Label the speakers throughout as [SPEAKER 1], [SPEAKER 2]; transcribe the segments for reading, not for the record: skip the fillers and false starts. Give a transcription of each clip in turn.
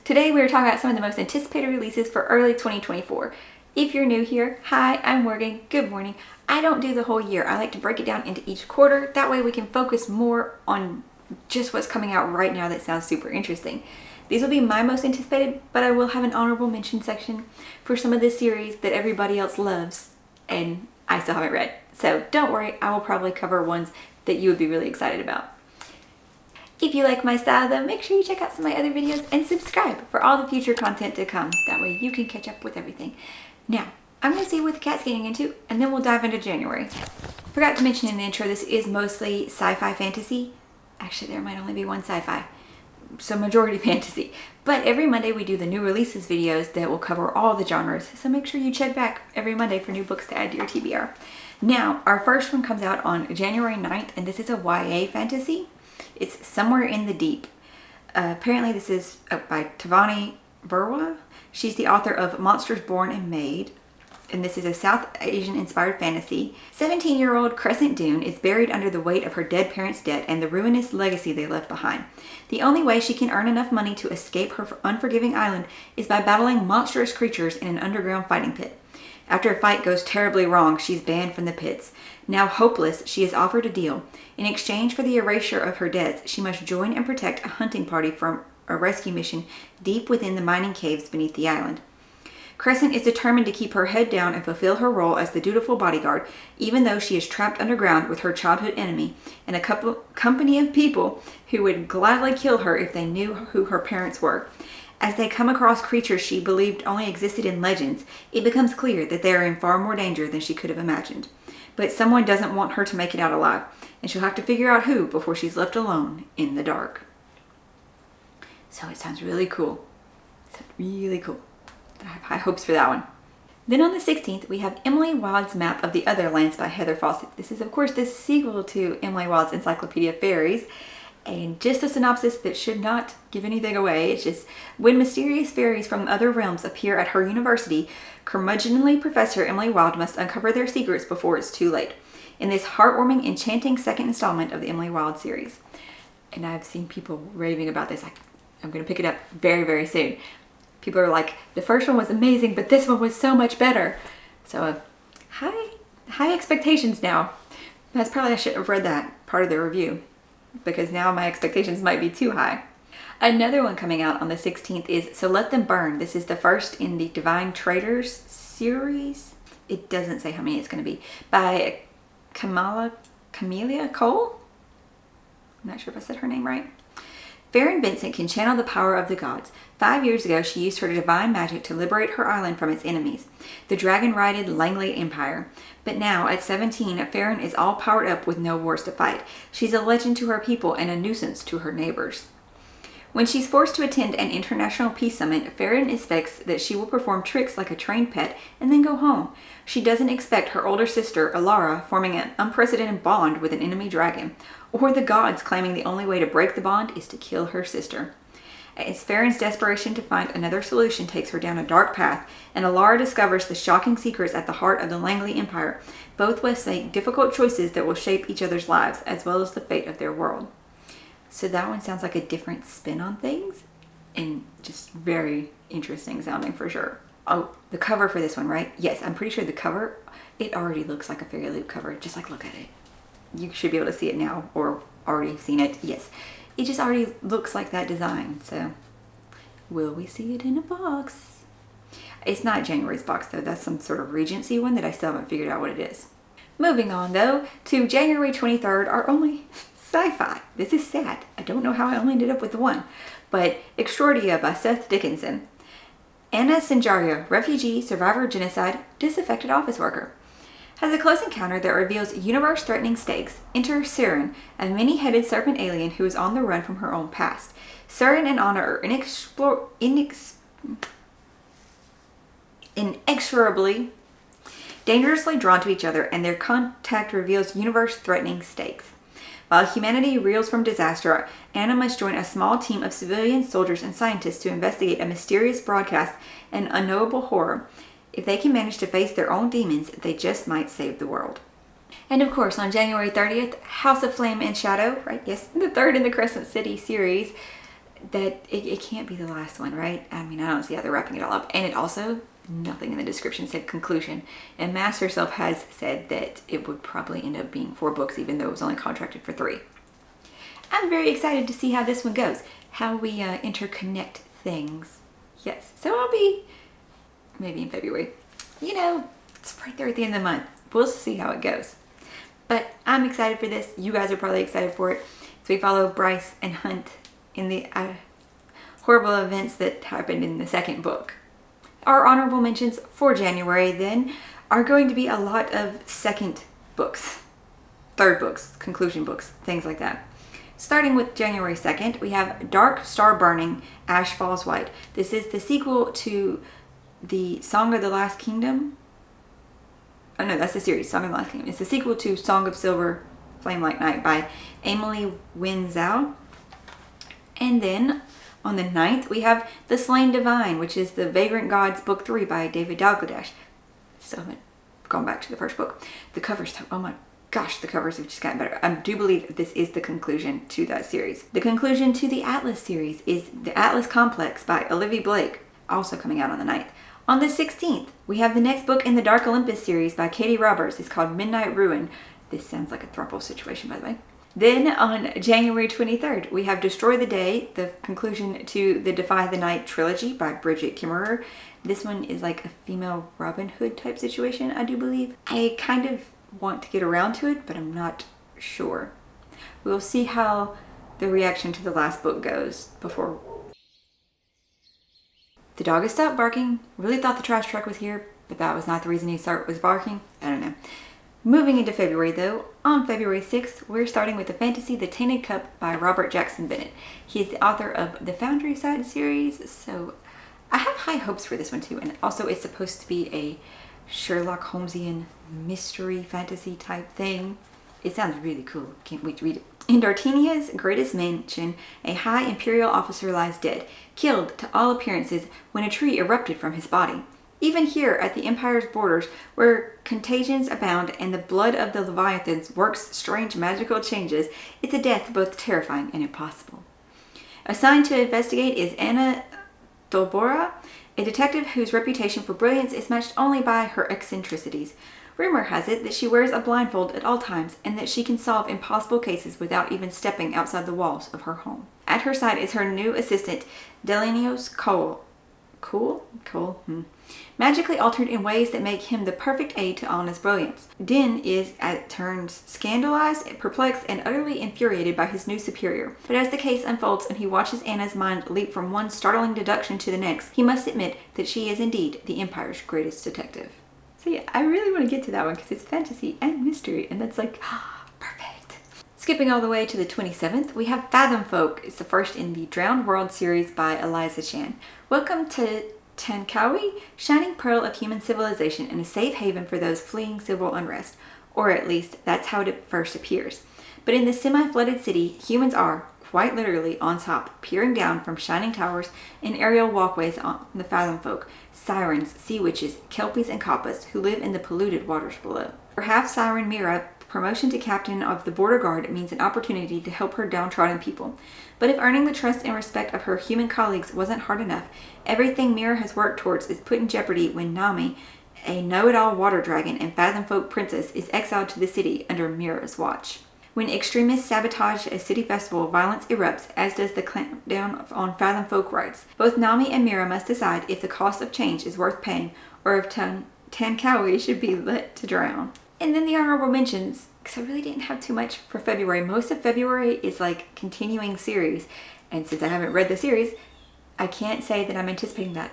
[SPEAKER 1] Today we are talking about some of the most anticipated releases for early 2024. If you're new here, hi, I'm Morgan. Good morning. I don't do the whole year. I like to break it down into each quarter. That way we can focus more on just what's coming out right now that sounds super interesting. These will be my most anticipated, but I will have an honorable mention section for some of the series that everybody else loves and I still haven't read. So don't worry, I will probably cover ones that you would be really excited about. If you like my style though, make sure you check out some of my other videos and subscribe for all the future content to come. That way you can catch up with everything. Now, I'm going to see what the cat's getting into and then we'll dive into January. Forgot to mention in the intro, this is mostly sci-fi fantasy. Actually, there might only be one sci-fi, so majority fantasy. But every Monday we do the new releases videos that will cover all the genres. So make sure you check back every Monday for new books to add to your TBR. Now, our first one comes out on January 9th and this is a YA fantasy. It's Somewhere in the Deep. Apparently this is by Tavani Burwa. She's the author of Monsters Born and Made. And this is a South Asian inspired fantasy. 17-year-old Crescent Dune is buried under the weight of her dead parents' debt and the ruinous legacy they left behind. The only way she can earn enough money to escape her unforgiving island is by battling monstrous creatures in an underground fighting pit. After a fight goes terribly wrong, she's banned from the pits. Now hopeless, she is offered a deal. In exchange for the erasure of her debts, she must join and protect a hunting party from a rescue mission deep within the mining caves beneath the island. Crescent is determined to keep her head down and fulfill her role as the dutiful bodyguard, even though she is trapped underground with her childhood enemy and a company of people who would gladly kill her if they knew who her parents were. As they come across creatures she believed only existed in legends, it becomes clear that they are in far more danger than she could have imagined. But someone doesn't want her to make it out alive, and she'll have to figure out who before she's left alone in the dark. So it sounds really cool. It sounds really cool. I have high hopes for that one. Then on the 16th, we have Emily Wild's Map of the Other Lands by Heather Fawcett. This is, of course, the sequel to Emily Wild's Encyclopedia of Fairies. And just a synopsis that should not give anything away. It's just, when mysterious fairies from other realms appear at her university, curmudgeonly Professor Emily Wild must uncover their secrets before it's too late. In this heartwarming, enchanting second installment of the Emily Wild series. And I've seen people raving about this. I'm going to pick it up very, very soon. People are like, the first one was amazing, but this one was so much better. So high expectations now. That's probably, I shouldn't have read that part of the review, because now my expectations might be too high. Another one coming out on the 16th is So Let Them Burn. This is the first in the Divine Traders series. It doesn't say how many it's going to be. By Camellia Cole? I'm not sure if I said her name right. Farron Vincent can channel the power of the gods. 5 years ago, she used her divine magic to liberate her island from its enemies, the dragon-rided Langley Empire. But now, at 17, Farron is all powered up with no wars to fight. She's a legend to her people and a nuisance to her neighbors. When she's forced to attend an international peace summit, Farron expects that she will perform tricks like a trained pet and then go home. She doesn't expect her older sister, Alara, forming an unprecedented bond with an enemy dragon, or the gods claiming the only way to break the bond is to kill her sister. As Farron's desperation to find another solution takes her down a dark path, and Alara discovers the shocking secrets at the heart of the Langley Empire, both must make difficult choices that will shape each other's lives, as well as the fate of their world. So that one sounds like a different spin on things, and just very interesting sounding for sure. Oh, the cover for this one, right? Yes, I'm pretty sure the cover, it already looks like a Fairy Loot cover. Just like, look at it. You should be able to see it now, or already seen it. Yes, it just already looks like that design. So will we see it in a box? It's not January's box though. That's some sort of Regency one that I still haven't figured out what it is. Moving on though to January 23rd, our only sci-fi. This is sad. I don't know how I only ended up with the one, but Extraordia by Seth Dickinson. Anna Sanjaria, refugee, survivor of genocide, disaffected office worker, has a close encounter that reveals universe-threatening stakes. Enter Siren, a many-headed serpent alien who is on the run from her own past. Siren and Anna are inexorably, dangerously drawn to each other, and their contact reveals universe-threatening stakes. While humanity reels from disaster, Anna must join a small team of civilian soldiers and scientists to investigate a mysterious broadcast and unknowable horror. If they can manage to face their own demons, they just might save the world. And of course, on January 30th, House of Flame and Shadow, right? Yes, the third in the Crescent City series. that it can't be the last one, right? I mean, I don't see how they're wrapping it all up. And it also, nothing in the description said conclusion. And Mass herself has said that it would probably end up being 4 books, even though it was only contracted for 3. I'm very excited to see how this one goes, how we interconnect things. Yes, so I'll be maybe in February. You know, it's right there at the end of the month. We'll see how it goes. But I'm excited for this. You guys are probably excited for it. So we follow Bryce and Hunt in the horrible events that happened in the 2nd book. Our honorable mentions for January then are going to be a lot of 2nd books, 3rd books, conclusion books, things like that. Starting with January 2nd, we have Dark Star Burning, Ash Falls White. This is the sequel to the Song of the Last Kingdom. Oh no, that's the series, Song of the Last Kingdom. It's the sequel to Song of Silver, Flame Like Night by Amélie Zhao. And then on the 9th, we have The Slain Divine, which is the Vagrant Gods Book 3 by David Dalglash. Still haven't gone back to the first book. The covers, oh my gosh, the covers have just gotten better. I do believe this is the conclusion to that series. The conclusion to the Atlas series is The Atlas Complex by Olivia Blake, also coming out on the 9th. On the 16th, we have the next book in the Dark Olympus series by Katie Roberts. It's called Midnight Ruin. This sounds like a throuple situation, by the way. Then on January 23rd, we have Destroy the Day, the conclusion to the Defy the Night trilogy by Bridget Kimmerer. This one is like a female Robin Hood type situation, I do believe. I kind of want to get around to it, but I'm not sure. We'll see how the reaction to the last book goes before. The dog has stopped barking. Really thought the trash truck was here, but that was not the reason he was barking. I don't know. Moving into February though, on February 6th, we're starting with the fantasy The Tainted Cup by Robert Jackson Bennett. He is the author of the Foundry Side series, so I have high hopes for this one too. And also it's supposed to be a Sherlock Holmesian mystery fantasy type thing. It sounds really cool. Can't wait to read it. In Dartinia's greatest mansion, a high imperial officer lies dead, killed to all appearances when a tree erupted from his body. Even here at the Empire's borders, where contagions abound and the blood of the Leviathans works strange magical changes, it's a death both terrifying and impossible. Assigned to investigate is Anna Dolbora, a detective whose reputation for brilliance is matched only by her eccentricities. Rumor has it that she wears a blindfold at all times and that she can solve impossible cases without even stepping outside the walls of her home. At her side is her new assistant, Delanios Cole. Magically altered in ways that make him the perfect aid to Anna's brilliance. Din is, at turns, scandalized, perplexed, and utterly infuriated by his new superior. But as the case unfolds and he watches Anna's mind leap from one startling deduction to the next, he must admit that she is indeed the Empire's greatest detective. So yeah, I really want to get to that one because it's fantasy and mystery, and that's like, perfect. Skipping all the way to the 27th, we have Fathom Folk. It's the first in the Drowned World series by Eliza Chan. Welcome to Tankawi, shining pearl of human civilization and a safe haven for those fleeing civil unrest. Or at least, that's how it first appears. But in this semi-flooded city, humans are, quite literally, on top, peering down from shining towers and aerial walkways on the Fathom Folk, sirens, sea witches, kelpies, and kappas who live in the polluted waters below. For half-siren Mira, promotion to captain of the border guard means an opportunity to help her downtrodden people. But if earning the trust and respect of her human colleagues wasn't hard enough, everything Mira has worked towards is put in jeopardy when Nami, a know-it-all water dragon and Fathom Folk princess, is exiled to the city under Mira's watch. When extremists sabotage a city festival, violence erupts, as does the clampdown on Fathom Folk rights. Both Nami and Mira must decide if the cost of change is worth paying, or if Tankawi should be let to drown. And then the honorable mentions, because I really didn't have too much for February. Most of February is like continuing series, and since I haven't read the series, I can't say that I'm anticipating that.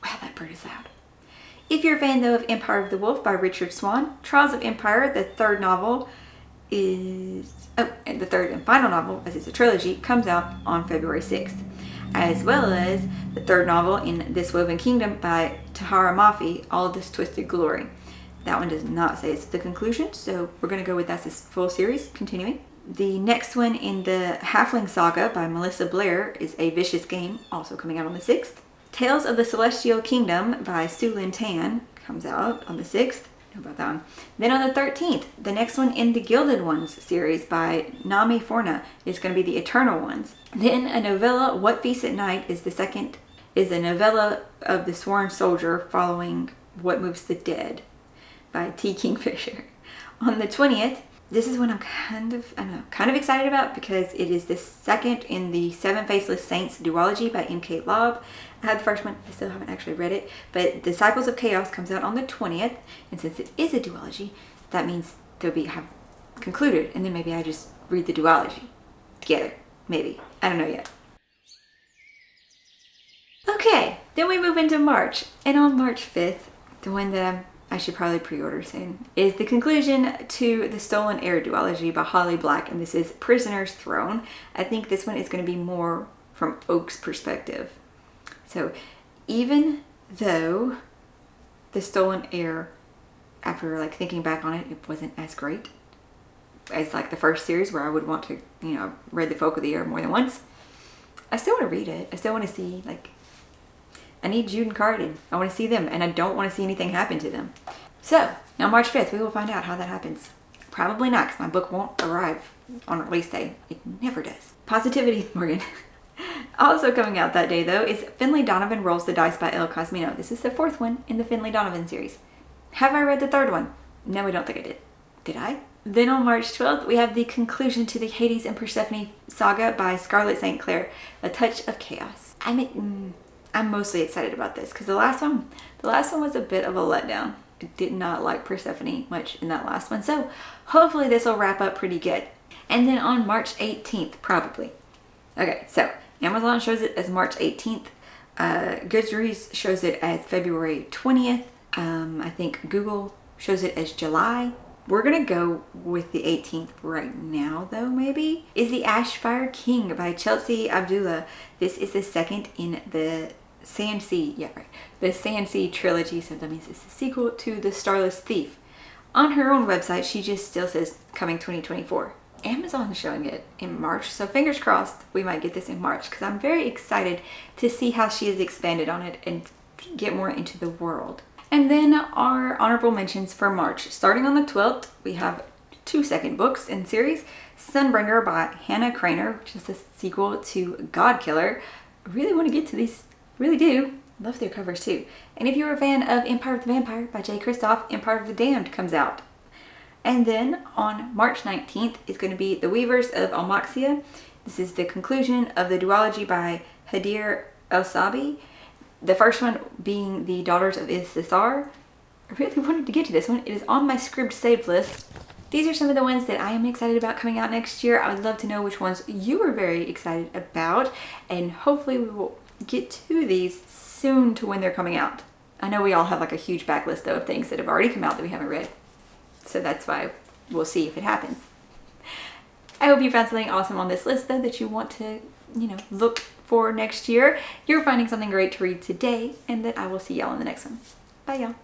[SPEAKER 1] Wow, that bird is loud. If you're a fan though of Empire of the Wolf by Richard Swan, Trials of Empire, the third novel, and the third and final novel, as it's a trilogy, comes out on February 6th, as well as the third novel in This Woven Kingdom by Tahara Mafi, All This Twisted Glory. That one does not say it's the conclusion, so we're going to go with that's this full series, continuing. The next one in the Halfling Saga by Melissa Blair is A Vicious Game, also coming out on the 6th. Tales of the Celestial Kingdom by Su Lin Tan comes out on the 6th. know about that one. Then on the 13th, the next one in the Gilded Ones series by Nami Forna is going to be the Eternal Ones. Then a novella, What Feasts at Night, is the second, is a novella of the Sworn Soldier following What Moves the Dead by T. Kingfisher. On the 20th, this is one I'm kind of excited about because it is the second in the Seven Faceless Saints duology by M.K. Lobb. I had the first one, I still haven't actually read it, but Disciples of Chaos comes out on the 20th, and since it is a duology, that means they'll have concluded, and then maybe I just read the duology together, maybe. I don't know yet. Okay, then we move into March, and on March 5th, the one that I should probably pre-order soon, is the conclusion to the Stolen Heir duology by Holly Black, and this is Prisoner's Throne. I think this one is going to be more from Oak's perspective. So even though the Stolen Heir, after like thinking back on it, it wasn't as great as like the first series where I would want to, read the Folk of the Air more than once, I still want to read it. I still want to see, like, I need Jude and Carden. I want to see them, and I don't want to see anything happen to them. So, now March 5th, we will find out how that happens. Probably not, because my book won't arrive on release day. It never does. Positivity, Morgan. Also coming out that day, though, is Finley Donovan Rolls the Dice by El Cosmino. This is the fourth one in the Finley Donovan series. Have I read the third one? No, I don't think I did. Did I? Then on March 12th, we have the conclusion to the Hades and Persephone saga by Scarlett St. Clair, A Touch of Chaos. I'm mostly excited about this because the last one was a bit of a letdown. I did not like Persephone much in that last one, so hopefully this will wrap up pretty good. And then on March 18th, probably. Okay, so Amazon shows it as March 18th. Goodreads shows it as February 20th. I think Google shows it as July. We're gonna go with the 18th right now, though, maybe. Is The Ashfire King by Chelsea Abdullah. This is the second in the the Sansi trilogy, so that means it's the sequel to The Starless Thief. On her own website, she just still says coming 2024. Amazon's showing it in March, so fingers crossed we might get this in March, because I'm very excited to see how she has expanded on it and get more into the world. And then our honorable mentions for March. Starting on the 12th, we have two second books in series. Sunbringer by Hannah Craner, which is the sequel to Godkiller. I really want to get to these. Really do. Love their covers too. And if you're a fan of Empire of the Vampire by Jay Kristoff, Empire of the Damned comes out. And then on March 19th is going to be The Weavers of Almaxia. This is the conclusion of the duology by Hadir El-Sabi. The first one being The Daughters of Issachar. I really wanted to get to this one. It is on my script saved list. These are some of the ones that I am excited about coming out next year. I would love to know which ones you are very excited about. And hopefully we will get to these soon to when they're coming out. I know we all have like a huge backlist though of things that have already come out that we haven't read. So that's why we'll see if it happens. I hope you found something awesome on this list though that you want to, look for next year. You're finding something great to read today, and that I will see y'all in the next one. Bye y'all.